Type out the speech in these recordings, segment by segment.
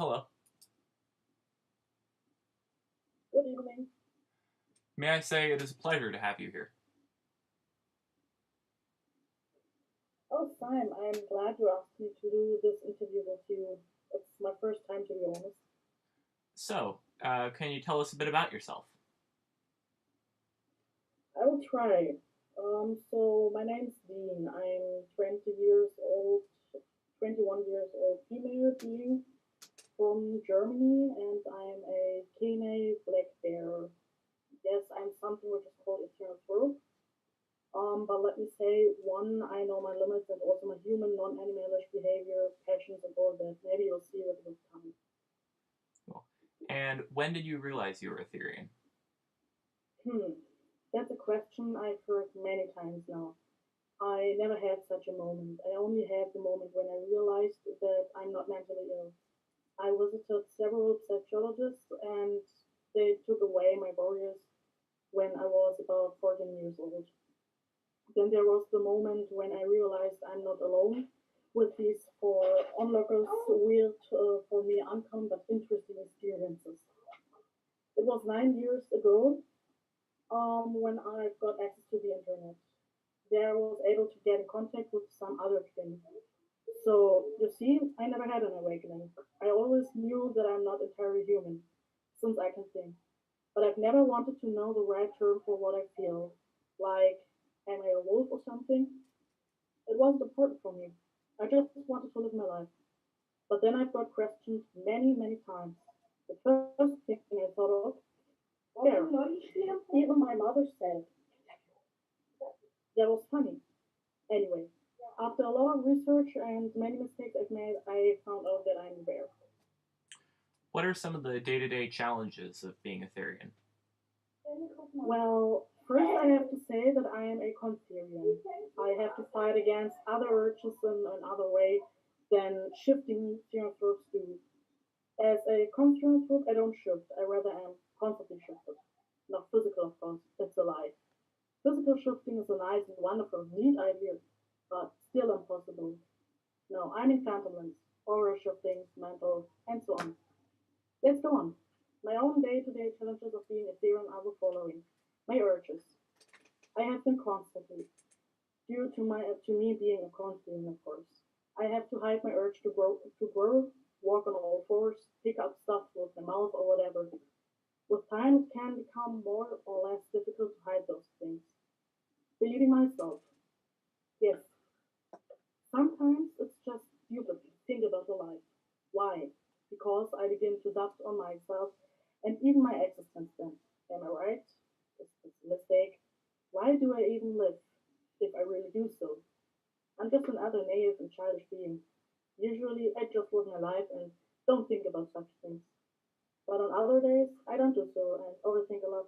Hello. Good evening. May I say it is a pleasure to have you here. Oh, Sam, I'm glad you asked me to do this interview with you. It's my first time, to be honest. Can you tell us a bit about yourself? I will try. So my name's Dean. I'm 20 years old, 21 years old female being from Germany, and I'm a Kene black bear. Yes, I'm something which is called eternal throat. But let me say, one, I know my limits and also my human, non-animalish behavior, passions, and all that. Maybe you'll see with time. Cool. And when did you realize you were a Therian? Hmm. That's a question I've heard many times now. I never had such a moment. I only had the moment when I realized that I'm not mentally ill. I visited several psychologists and they took away my barriers when I was about 14 years old. Then there was the moment when I realized I'm not alone with these for onlookers weird, for me uncommon but interesting experiences. It was 9 years ago when I got access to the internet. There I was able to get in contact with some other things. So you see, I never had an awakening. I always knew that I'm not entirely human, since I can think. But I've never wanted to know the right term for what I feel. Like, am I a wolf or something? It wasn't important for me. I just wanted to live my life. But then I've got questioned many, many times. The first thing I thought of, there, even my mother said, that was funny. Anyway, after a lot of research and many mistakes I've made, I found out that I'm rare. What are some of the day-to-day challenges of being a Therian? Well, first I have to say that I am a Contherian. I have to fight against other urges in another way than shifting xenotropes do. As a conxenotroph, I don't shift. I rather am constantly shifted. Not physical, of course. That's a lie. Physical shifting is a nice and wonderful, neat idea, but still impossible. No, I'm in phantom lens, aura shifting, mental, and so on. Let's go on. My own day-to-day challenges of being a Ethereum are the following. My urges. I have them constantly, due to me being a constantly, of course. I have to hide my urge to grow, walk on all fours, pick up stuff with my mouth or whatever. With time, it can become more or less difficult to hide those things. Believing myself. Yes, sometimes it's just stupid to think about the life. Why? Because I begin to doubt on myself and even my existence then. Am I right? Is this a mistake? Why do I even live if I really do so? I'm just another naive and childish being. Usually I just live my life and don't think about such things. But on other days I don't do so and overthink a lot.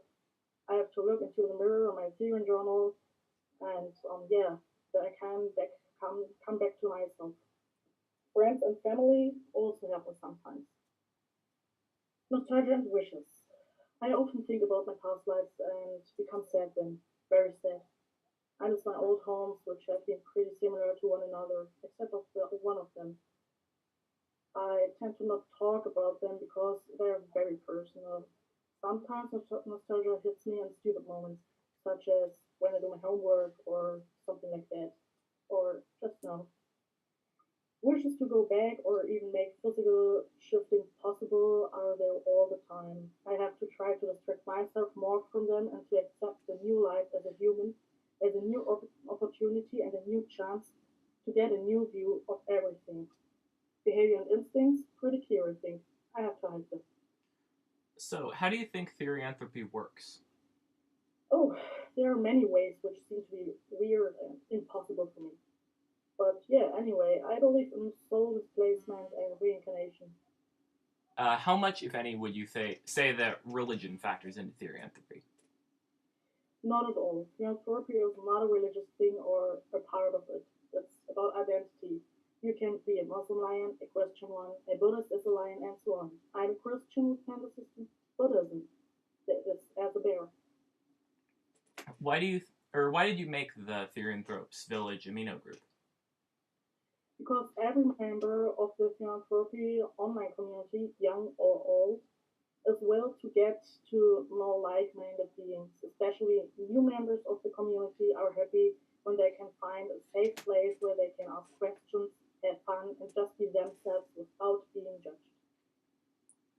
I have to look into the mirror on my Therian journal and yeah, that I can come back to myself. Friends and family also help me sometimes. Nostalgia and wishes. I often think about my past lives and become sad then, very sad. I miss my old homes, which have been pretty similar to one another, except of one of them. I tend to not talk about them because they are very personal. Sometimes nostalgia hits me in stupid moments, such as when I do my homework or something like that, or just now. Wishes to go back or even make physical shifting possible are there all the time. I have to try to distract myself more from them and to accept the new life as a human, as a new opportunity and a new chance to get a new view of everything. Behavior and instincts, pretty clear, I think. I have to hide them. So, how do you think Therianthropy works? Oh, there are many ways which seem to be weird and impossible for me. But yeah, anyway, I believe in soul displacement and reincarnation. How much, if any, would you say that religion factors into Therianthropy? Not at all. Philanthropy is not a religious thing or a part of it. It's about identity. You can be a Muslim lion, a Christian one, a Buddhist is a lion, and so on. I'm a Christian with tendencies to Buddhism. It's as a bear. Why do you, or why did you make the Therianthropes village amino group? because every member of the philanthropy online community, young or old, as well to get to know like-minded beings. Especially new members of the community are happy when they can find a safe place where they can ask questions, have fun, and just be themselves without being judged.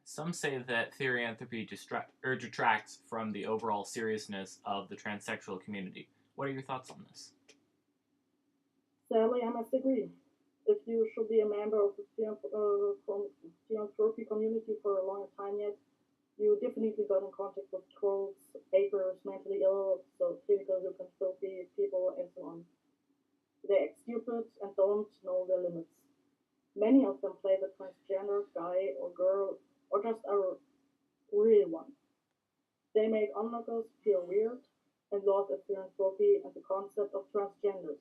Some say that therianthropy detracts from the overall seriousness of the transsexual community. What are your thoughts on this? Sadly, I must agree. If you should be a member of the philanthropy community for a long time yet, you definitely got in contact with trolls, fakers, mentally ill, so clinical lycanthropy people, and so on. They act stupid and don't know their limits. Many of them play the transgender guy or girl or just a real one. They make onlookers feel weird and lost at philanthropy and the concept of transgenders.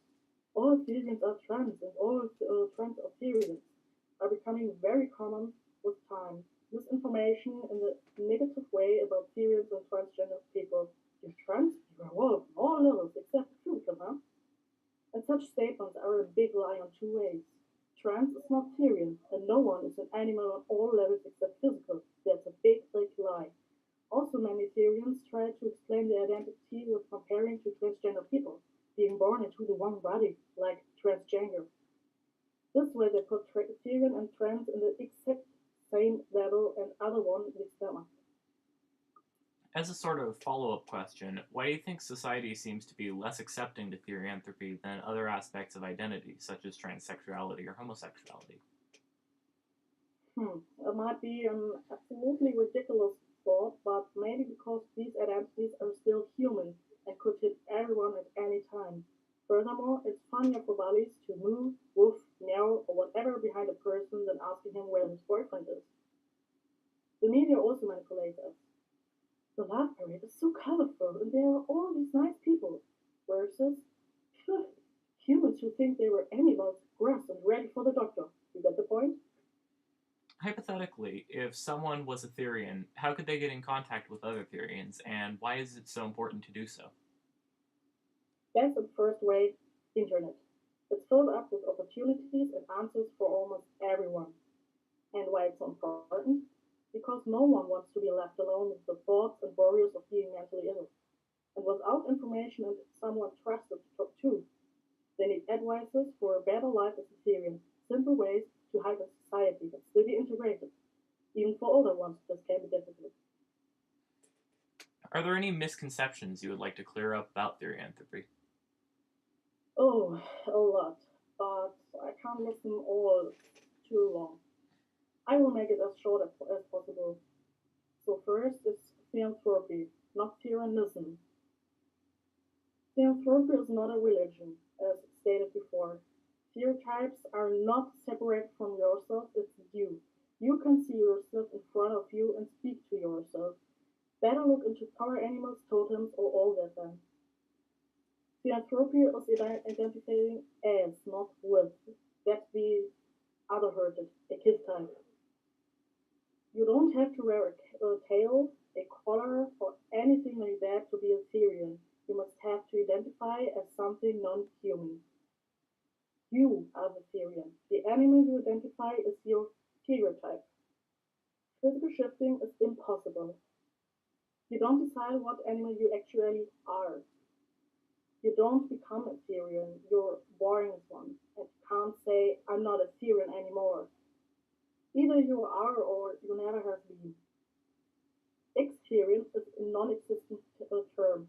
All Therians are trans and all trans are Therians are becoming very common with time. This information in the negative way about Therians and transgender people. You're trans? You're all levels except physical, huh? And such statements are a big lie on two ways. Trans is not Therian, and no one is an animal on all levels except physical. That's a big, big lie. Also, many Therians try to explain their identity with comparing to transgender people, being born into the one body, like transgender. This way they put Therian and trans in the exact same level and other one mix them up. As a sort of follow up question, why do you think society seems to be less accepting to therianthropy than other aspects of identity, such as transsexuality or homosexuality? It might be an absolutely ridiculous thought, but maybe because these identities are still human and could hit everyone at any time. Furthermore, it's funnier for bullies to move, woof, meow, or whatever behind a person than asking him where his boyfriend is. The media also manipulates us. The love parade is so colorful, and there are all these nice people. Versus humans who think they were animals, grass, and ready for the doctor. You get the point? Hypothetically, if someone was a Therian, how could they get in contact with other Therians, and why is it so important to do so? That's the first way, internet. It's filled up with opportunities and answers for almost everyone. And why it's so important? Because no one wants to be left alone with the thoughts and worries of being mentally ill. And without information and someone trusted to talk to, they need advices for a better life as a Syrian. Simple ways to hide in society but still be integrated. Even for older ones, this can be difficult. Are there any misconceptions you would like to clear up about therianthropy? Oh, a lot. But I can't listen all too long. I will make it as short as possible. So first is theanthropy, not theorenism. Theanthropy is not a religion, as stated before. Stereotypes are not separate from yourself, it's you. You can see yourself in front of you and speak to yourself. Better look into power animals, totems, or all that then. Theanthropy is identifying as, not with. That's the other herded, a kiss type. You don't have to wear a tail, a collar, or anything like that to be a Syrian. You must have to identify as something non-human. You are the Syrian. The animal you identify is your stereotype. Physical shifting is impossible. You don't decide what animal you actually are. You don't become a Syrian. You're born as one. And you can't say, I'm not a Syrian anymore. Either you are or you never have been. Experience is a non-existent term.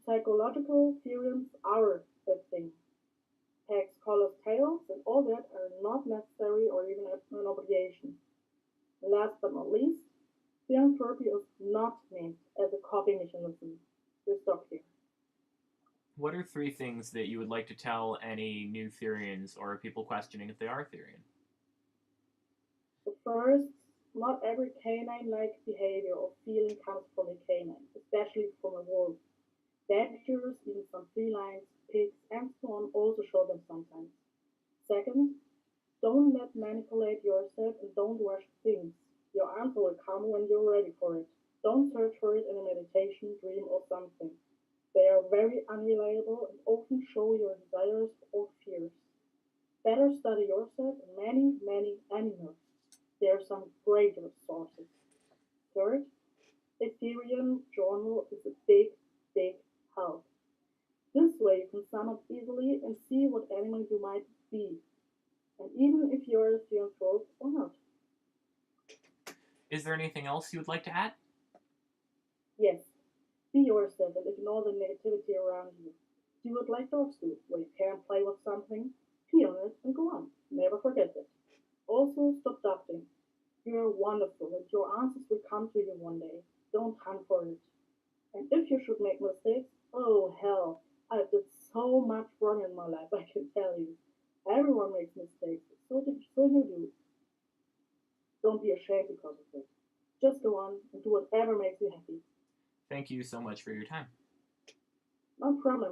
Psychological theorems are a thing. Tags, colors, tails, and all that are not necessary or even an obligation. Last but not least, philanthropy is not meant as a coping mechanism. We stop here. What are three things that you would like to tell any new Therians or people questioning if they are Therian? So first, not every canine-like behavior or feeling comes from a canine, especially from a wolf. Badgers, even some felines, pigs, and so on also show them sometimes. Second, don't let manipulate yourself and don't rush things. Your answer will come when you're ready for it. Don't search for it in a meditation, dream, or something. They are very unreliable and often show your desires or fears. greater sources. Third, a Therian journal is a big, big help. This way you can sum up easily and see what animal you might be, and even if you're a theanthrope or not. Is there anything else you would like to add? Yes, be yourself and ignore the negativity around you. Do what like dogs do, where you can't play with something, pee on it and go on. Never forget it. Also, stop doubting. You're wonderful and your answers will come to you one day. Don't hunt for it. And if you should make mistakes, oh hell, I've did so much wrong in my life, I can tell you. Everyone makes mistakes, so you do. Don't be ashamed because of it. Just go on and do whatever makes you happy. Thank you so much for your time. No problem.